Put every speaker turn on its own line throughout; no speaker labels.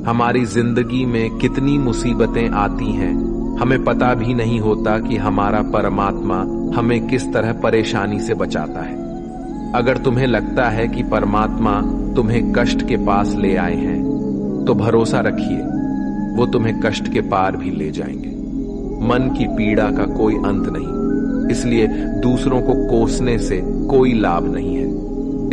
हमारी जिंदगी में कितनी मुसीबतें आती हैं, हमें पता भी नहीं होता कि हमारा परमात्मा हमें किस तरह परेशानी से बचाता है। अगर तुम्हें लगता है कि परमात्मा तुम्हें कष्ट के पास ले आए हैं, तो भरोसा रखिए, वो तुम्हें कष्ट के पार भी ले जाएंगे। मन की पीड़ा का कोई अंत नहीं, इसलिए दूसरों को कोसने से कोई लाभ नहीं है।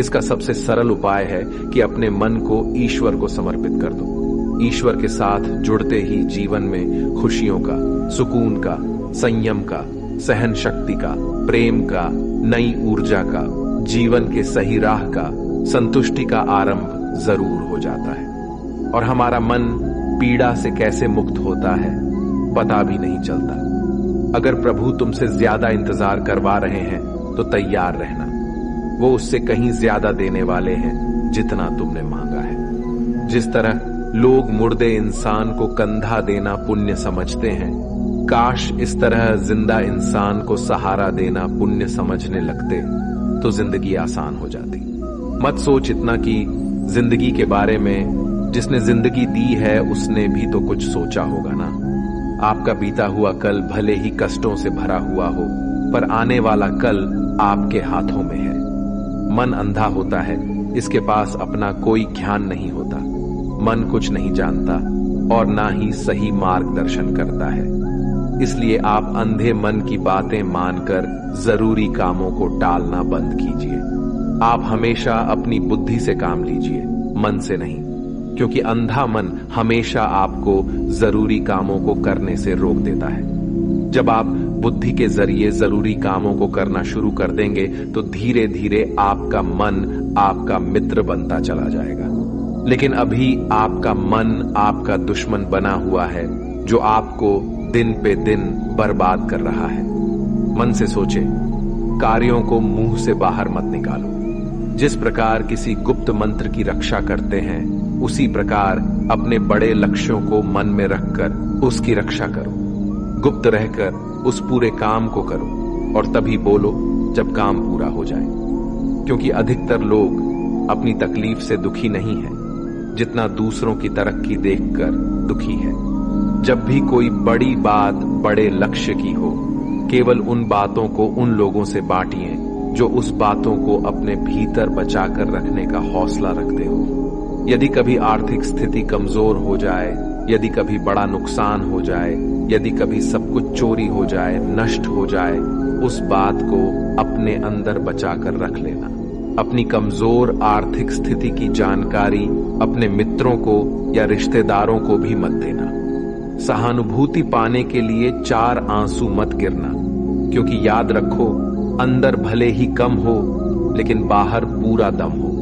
इसका सबसे सरल उपाय है कि अपने मन को ईश्वर को समर्पित कर दो। ईश्वर के साथ जुड़ते ही जीवन में खुशियों का, सुकून का, संयम का, सहन शक्ति का, प्रेम का, नई ऊर्जा का, जीवन के सही राह का, संतुष्टि का आरंभ जरूर हो जाता है। और हमारा मन पीड़ा से कैसे मुक्त होता है पता भी नहीं चलता। अगर प्रभु तुमसे ज्यादा इंतजार करवा रहे हैं तो तैयार रहना, वो उससे कहीं ज्यादा देने वाले हैं जितना तुमने मांगा है। जिस तरह लोग मुर्दे इंसान को कंधा देना पुण्य समझते हैं, काश इस तरह जिंदा इंसान को सहारा देना पुण्य समझने लगते तो जिंदगी आसान हो जाती। मत सोच इतना कि जिंदगी के बारे में जिसने जिंदगी दी है उसने भी तो कुछ सोचा होगा ना। आपका बीता हुआ कल भले ही कष्टों से भरा हुआ हो, पर आने वाला कल आपके हाथों में है। मन अंधा होता है, इसके पास अपना कोई ज्ञान नहीं होता। मन कुछ नहीं जानता और ना ही सही मार्गदर्शन करता है। इसलिए आप अंधे मन की बातें मानकर जरूरी कामों को टालना बंद कीजिए। आप हमेशा अपनी बुद्धि से काम लीजिए, मन से नहीं, क्योंकि अंधा मन हमेशा आपको जरूरी कामों को करने से रोक देता है। जब आप बुद्धि के जरिए जरूरी कामों को करना शुरू कर देंगे तो धीरे धीरे आपका मन आपका मित्र बनता चला जाएगा। लेकिन अभी आपका मन आपका दुश्मन बना हुआ है, जो आपको दिन पे दिन बर्बाद कर रहा है। मन से सोचे, कार्यों को मुंह से बाहर मत निकालो। जिस प्रकार किसी गुप्त मंत्र की रक्षा करते हैं, उसी प्रकार अपने बड़े लक्ष्यों को मन में रखकर उसकी रक्षा करो। गुप्त रहकर उस पूरे काम को करो और तभी बोलो जब काम पूरा हो जाए। क्योंकि अधिकतर लोग अपनी तकलीफ से दुखी नहीं है, जितना दूसरों की तरक्की देखकर दुखी है। जब भी कोई बड़ी बात बड़े लक्ष्य की हो, केवल उन बातों को उन लोगों से बांटिए जो उस बातों को अपने भीतर बचाकर रखने का हौसला रखते हो। यदि कभी आर्थिक स्थिति कमजोर हो जाए, यदि कभी बड़ा नुकसान हो जाए, यदि कभी सब कुछ चोरी हो जाए, नष्ट हो जाए, उस बात को अपने अंदर बचाकर रख लेना। अपनी कमजोर आर्थिक स्थिति की जानकारी अपने मित्रों को या रिश्तेदारों को भी मत देना। सहानुभूति पाने के लिए 4 आंसू मत गिरना, क्योंकि याद रखो, अंदर भले ही कम हो लेकिन बाहर पूरा दम हो।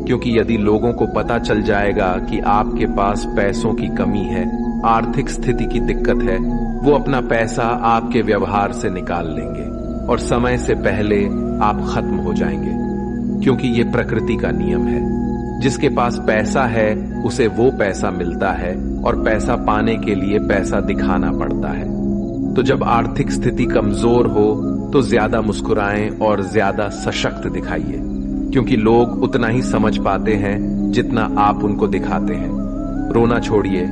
क्योंकि यदि लोगों को पता चल जाएगा कि आपके पास पैसों की कमी है, आर्थिक स्थिति की दिक्कत है, वो अपना पैसा आपके व्यवहार से निकाल लेंगे और समय से पहले आप खत्म हो जाएंगे। क्योंकि ये प्रकृति का नियम है, जिसके पास पैसा है उसे वो पैसा मिलता है और पैसा पाने के लिए पैसा दिखाना पड़ता है। तो जब आर्थिक स्थिति कमजोर हो तो ज्यादा मुस्कुराएं और ज्यादा सशक्त दिखाइए, क्योंकि लोग उतना ही समझ पाते हैं जितना आप उनको दिखाते हैं। रोना छोड़िए,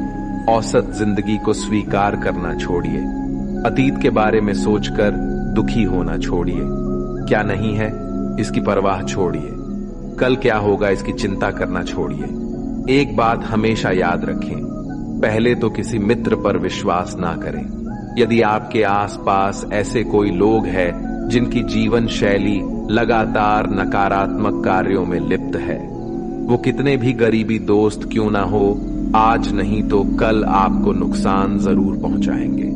औसत जिंदगी को स्वीकार करना छोड़िए, अतीत के बारे में सोचकर दुखी होना छोड़िए। क्या नहीं है इसकी परवाह छोड़िए, कल क्या होगा इसकी चिंता करना छोड़िए। एक बात हमेशा याद रखें, पहले तो किसी मित्र पर विश्वास ना करें। यदि आपके आसपास ऐसे कोई लोग हैं जिनकी जीवन शैली लगातार नकारात्मक कार्यों में लिप्त है, वो कितने भी गरीबी दोस्त क्यों ना हो, आज नहीं तो कल आपको नुकसान जरूर पहुंचाएंगे।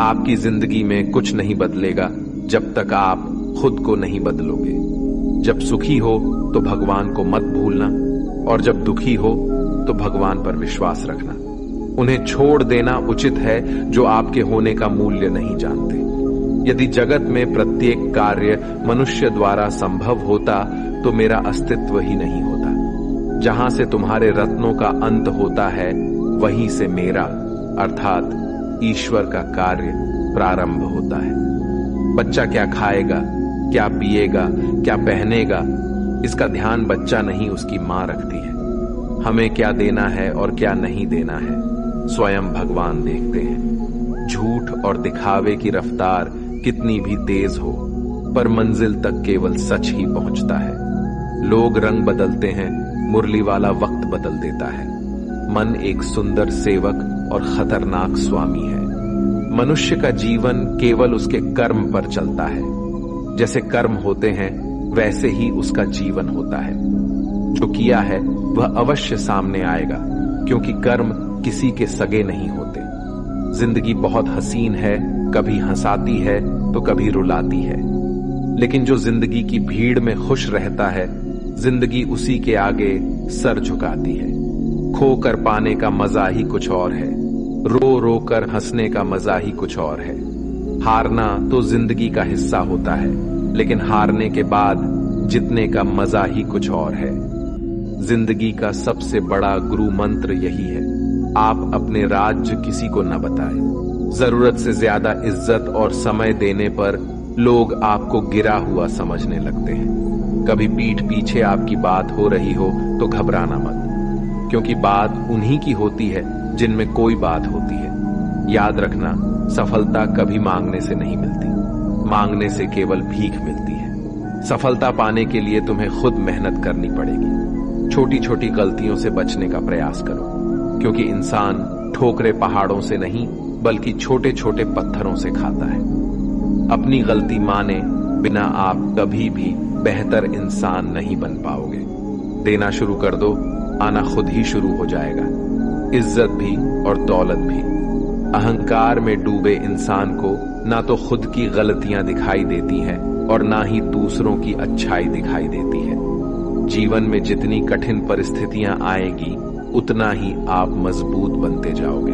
आपकी जिंदगी में कुछ नहीं बदलेगा जब तक आप खुद को नहीं बदलोगे। जब सुखी हो तो भगवान को मत भूलना, और जब दुखी हो तो भगवान पर विश्वास रखना। उन्हें छोड़ देना उचित है जो आपके होने का मूल्य नहीं जानते। यदि जगत में प्रत्येक कार्य मनुष्य द्वारा संभव होता तो मेरा अस्तित्व ही नहीं होता। जहां से तुम्हारे रत्नों का अंत होता है, वहीं से मेरा अर्थात ईश्वर का कार्य प्रारंभ होता है। बच्चा क्या खाएगा, क्या पिएगा, क्या पहनेगा, इसका ध्यान बच्चा नहीं उसकी मां रखती है। हमें क्या देना है और क्या नहीं देना है स्वयं भगवान देखते हैं। झूठ और दिखावे की रफ्तार कितनी भी तेज हो, पर मंजिल तक केवल सच ही पहुंचता है। लोग रंग बदलते हैं, मुरली वाला वक्त बदल देता है। मन एक सुंदर सेवक और खतरनाक स्वामी है। मनुष्य का जीवन केवल उसके कर्म पर चलता है। जैसे कर्म होते हैं वैसे ही उसका जीवन होता है। जो किया है वह अवश्य सामने आएगा, क्योंकि कर्म किसी के सगे नहीं होते। जिंदगी बहुत हसीन है, कभी हंसाती है तो कभी रुलाती है, लेकिन जो जिंदगी की भीड़ में खुश रहता है, जिंदगी उसी के आगे सर झुकाती है। खोकर पाने का मजा ही कुछ और है, रो रो कर हंसने का मजा ही कुछ और है। हारना तो जिंदगी का हिस्सा होता है, लेकिन हारने के बाद जीतने का मजा ही कुछ और है। जिंदगी का सबसे बड़ा गुरु मंत्र यही है, आप अपने राज किसी को न बताएं। जरूरत से ज्यादा इज्जत और समय देने पर लोग आपको गिरा हुआ समझने लगते हैं। कभी पीठ पीछे आपकी बात हो रही हो तो घबराना मत, क्योंकि बात उन्हीं की होती है जिनमें कोई बात होती है। याद रखना, सफलता कभी मांगने से नहीं मिलती, मांगने से केवल भीख मिलती है। सफलता पाने के लिए तुम्हें खुद मेहनत करनी पड़ेगी। छोटी छोटी गलतियों से बचने का प्रयास करो, क्योंकि इंसान ठोकरे पहाड़ों से नहीं बल्कि छोटे छोटे पत्थरों से खाता है। अपनी गलती माने बिना आप कभी भी बेहतर इंसान नहीं बन पाओगे। देना शुरू कर दो, आना खुद ही शुरू हो जाएगा, इज्जत भी और दौलत भी। अहंकार में डूबे इंसान को ना तो खुद की गलतियां दिखाई देती हैं और ना ही दूसरों की अच्छाई दिखाई देती है। जीवन में जितनी कठिन परिस्थितियां आएगी उतना ही आप मजबूत बनते जाओगे,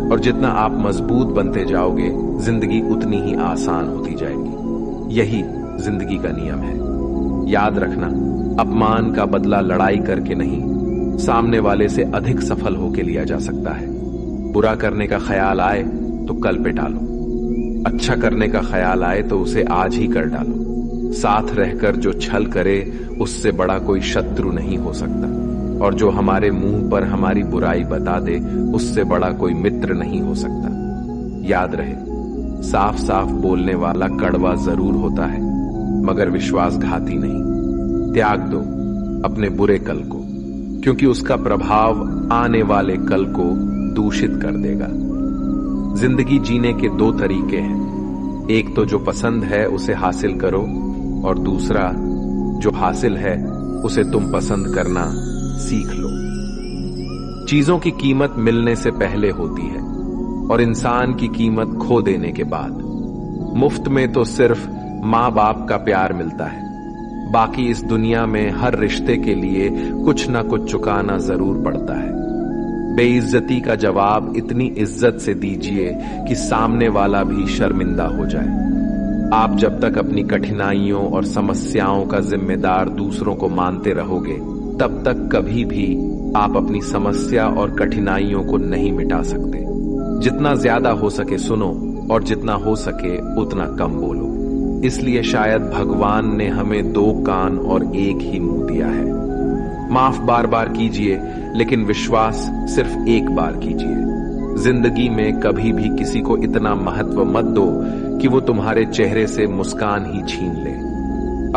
और जितना आप मजबूत बनते जाओगे जिंदगी उतनी ही आसान होती जाएगी। यही जिंदगी का नियम है। याद रखना, अपमान का बदला लड़ाई करके नहीं, सामने वाले से अधिक सफल होके लिया जा सकता है। बुरा करने का ख्याल आए तो कल पे टालो, अच्छा करने का ख्याल आए तो उसे आज ही कर डालो। साथ रहकर जो छल करे उससे बड़ा कोई शत्रु नहीं हो सकता, और जो हमारे मुंह पर हमारी बुराई बता दे उससे बड़ा कोई मित्र नहीं हो सकता। याद रहे, साफ साफ बोलने वाला कड़वा जरूर होता है, मगर विश्वासघाती नहीं। त्याग दो अपने बुरे कल को, क्योंकि उसका प्रभाव आने वाले कल को दूषित कर देगा। जिंदगी जीने के दो तरीके हैं, एक तो जो पसंद है उसे हासिल करो, और दूसरा जो हासिल है उसे तुम पसंद करना सीख लो। चीजों की कीमत मिलने से पहले होती है और इंसान की कीमत खो देने के बाद। मुफ्त में तो सिर्फ माँ बाप का प्यार मिलता है, बाकी इस दुनिया में हर रिश्ते के लिए कुछ ना कुछ चुकाना जरूर पड़ता है। बेइज्जती का जवाब इतनी इज्जत से दीजिए कि सामने वाला भी शर्मिंदा हो जाए। आप जब तक अपनी कठिनाइयों और समस्याओं का जिम्मेदार दूसरों को मानते रहोगे, तब तक कभी भी आप अपनी समस्या और कठिनाइयों को नहीं मिटा सकते। जितना ज्यादा हो सके सुनो, और जितना हो सके उतना कम बोलो। इसलिए शायद भगवान ने हमें दो कान और एक ही मुंह दिया है। माफ बार बार कीजिए, लेकिन विश्वास सिर्फ एक बार कीजिए। जिंदगी में कभी भी किसी को इतना महत्व मत दो कि वो तुम्हारे चेहरे से मुस्कान ही छीन ले।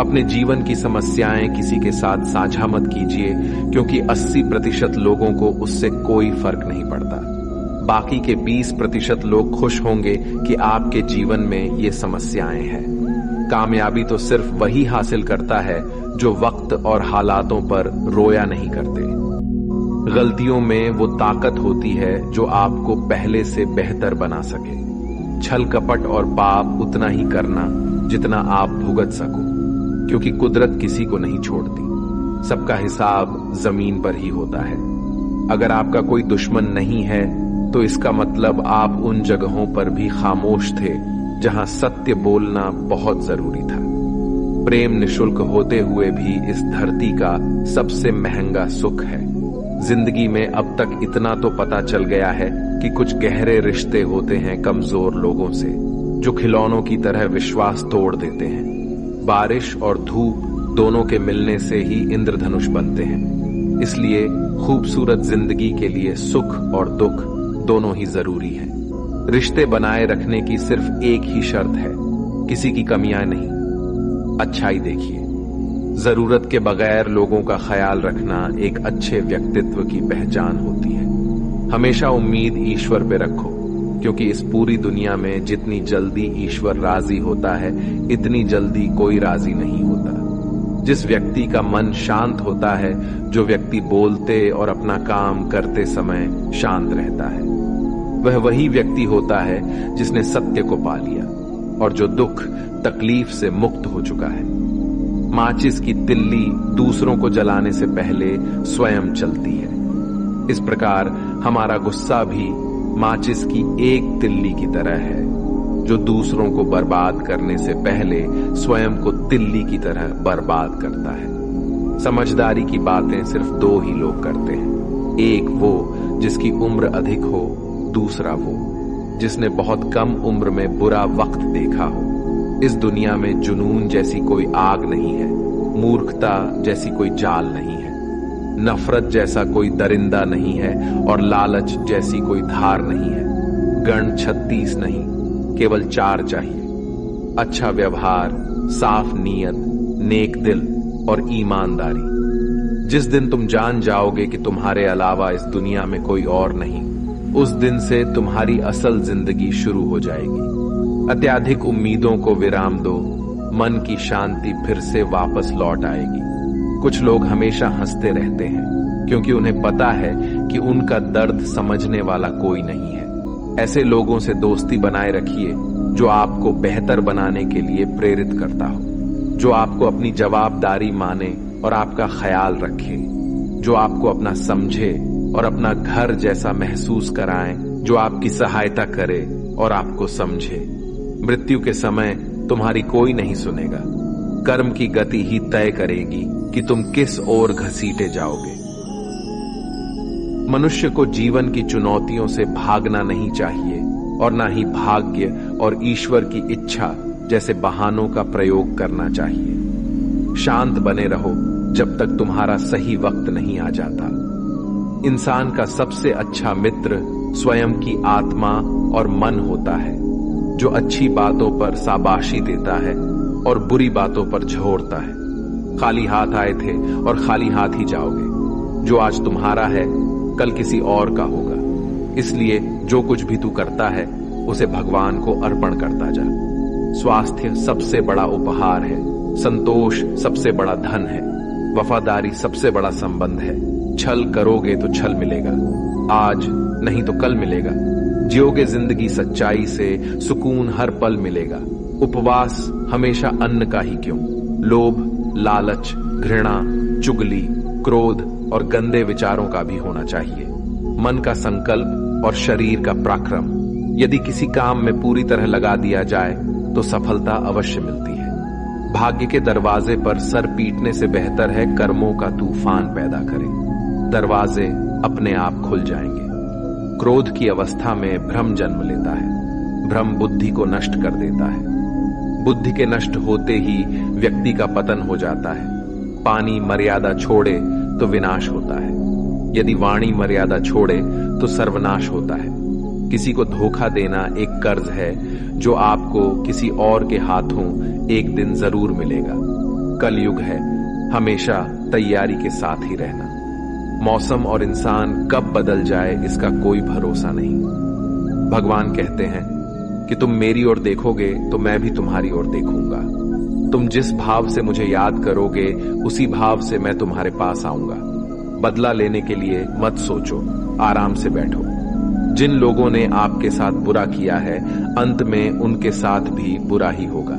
अपने जीवन की समस्याएं किसी के साथ साझा मत कीजिए, क्योंकि 80% लोगों को उससे कोई फर्क नहीं पड़ता। बाकी के 20% लोग खुश होंगे कि आपके जीवन में ये समस्याएं हैं। कामयाबी तो सिर्फ वही हासिल करता है जो वक्त और हालातों पर रोया नहीं करते। गलतियों में वो ताकत होती है जो आपको पहले से बेहतर बना सके। छल कपट और पाप उतना ही करना जितना आप भुगत सको, क्योंकि कुदरत किसी को नहीं छोड़ती। सबका हिसाब जमीन पर ही होता है। अगर आपका कोई दुश्मन नहीं है तो इसका मतलब आप उन जगहों पर भी खामोश थे जहां सत्य बोलना बहुत जरूरी था। प्रेम निशुल्क होते हुए भी इस धरती का सबसे महंगा सुख है। जिंदगी में अब तक इतना तो पता चल गया है कि कुछ गहरे रिश्ते होते हैं कमजोर लोगों से, जो खिलौनों की तरह विश्वास तोड़ देते हैं। बारिश और धूप दोनों के मिलने से ही इंद्रधनुष बनते हैं। इसलिए खूबसूरत जिंदगी के लिए सुख और दुख दोनों ही जरूरी है। रिश्ते बनाए रखने की सिर्फ एक ही शर्त है, किसी की कमियां नहीं, अच्छाई देखिए। जरूरत के बगैर लोगों का ख्याल रखना एक अच्छे व्यक्तित्व की पहचान होती है। हमेशा उम्मीद ईश्वर पे रखो, क्योंकि इस पूरी दुनिया में जितनी जल्दी ईश्वर राजी होता है, इतनी जल्दी कोई राजी नहीं होता। जिस व्यक्ति का मन शांत होता है, जो व्यक्ति बोलते और अपना काम करते समय शांत रहता है, वह वही व्यक्ति होता है जिसने सत्य को पा लिया और जो दुख तकलीफ से मुक्त हो चुका है। माचिस की तिल्ली दूसरों को जलाने से पहले स्वयं चलती है। इस प्रकार हमारा गुस्सा भी माचिस की एक तिल्ली की तरह है, जो दूसरों को बर्बाद करने से पहले स्वयं को तिल्ली की तरह बर्बाद करता है। समझदारी की बातें सिर्फ दो ही लोग करते हैं, एक वो जिसकी उम्र अधिक हो, दूसरा वो जिसने बहुत कम उम्र में बुरा वक्त देखा हो। इस दुनिया में जुनून जैसी कोई आग नहीं है, मूर्खता जैसी कोई जाल नहीं है, नफरत जैसा कोई दरिंदा नहीं है और लालच जैसी कोई धार नहीं है। गण 36 नहीं, केवल 4 चाहिए, अच्छा व्यवहार, साफ नीयत, नेक दिल और ईमानदारी। जिस दिन तुम जान जाओगे कि तुम्हारे अलावा इस दुनिया में कोई और नहीं, उस दिन से तुम्हारी असल जिंदगी शुरू हो जाएगी। अत्याधिक उम्मीदों को विराम दो, मन की शांति फिर से वापस लौट आएगी। कुछ लोग हमेशा हंसते रहते हैं, क्योंकि उन्हें पता है कि उनका दर्द समझने वाला कोई नहीं है। ऐसे लोगों से दोस्ती बनाए रखिए जो आपको बेहतर बनाने के लिए प्रेरित करता हो, जो आपको अपनी जवाबदारी माने और आपका ख्याल रखे, जो आपको अपना समझे और अपना घर जैसा महसूस कराए, जो आपकी सहायता करे और आपको समझे। मृत्यु के समय तुम्हारी कोई नहीं सुनेगा। कर्म की गति ही तय करेगी कि तुम किस ओर घसीटे जाओगे। मनुष्य को जीवन की चुनौतियों से भागना नहीं चाहिए और ना ही भाग्य और ईश्वर की इच्छा जैसे बहानों का प्रयोग करना चाहिए। शांत बने रहो जब तक तुम्हारा सही वक्त नहीं आ जाता। इंसान का सबसे अच्छा मित्र स्वयं की आत्मा और मन होता है, जो अच्छी बातों पर शाबाशी देता है और बुरी बातों पर झोरता है। खाली हाथ आए थे और खाली हाथ ही जाओगे। जो आज तुम्हारा है, कल किसी और का होगा। इसलिए जो कुछ भी तू करता है, उसे भगवान को अर्पण करता जा। स्वास्थ्य सबसे बड़ा उपहार है, संतोष सबसे बड़ा धन है, वफादारी सबसे बड़ा संबंध है। छल करोगे तो छल मिलेगा, आज नहीं तो कल मिलेगा। जियोगे जिंदगी सच्चाई से, सुकून हर पल मिलेगा। उपवास हमेशा अन्न का ही क्यों, लोभ, लालच, घृणा, चुगली, क्रोध और गंदे विचारों का भी होना चाहिए। मन का संकल्प और शरीर का पराक्रम, यदि किसी काम में पूरी तरह लगा दिया जाए तो सफलता अवश्य मिलती है। भाग्य के दरवाजे पर सर पीटने से बेहतर है कर्मों का तूफान पैदा करें। दरवाजे अपने आप खुल जाएंगे। क्रोध की अवस्था में भ्रम जन्म लेता है। भ्रम बुद्धि को नष्ट कर देता है। बुद्धि के नष्ट होते ही व्यक्ति का पतन हो जाता है। पानी मर्यादा छोड़े तो विनाश होता है, यदि वाणी मर्यादा छोड़े तो सर्वनाश होता है। किसी को धोखा देना एक कर्ज है जो आपको किसी और के हाथों एक दिन जरूर मिलेगा। कलयुग है, हमेशा तैयारी के साथ ही रहना। मौसम और इंसान कब बदल जाए इसका कोई भरोसा नहीं। भगवान कहते हैं कि तुम मेरी ओर देखोगे तो मैं भी तुम्हारी ओर देखूंगा। तुम जिस भाव से मुझे याद करोगे, उसी भाव से मैं तुम्हारे पास आऊंगा। बदला लेने के लिए मत सोचो, आराम से बैठो। जिन लोगों ने आपके साथ बुरा किया है, अंत में उनके साथ भी बुरा ही होगा।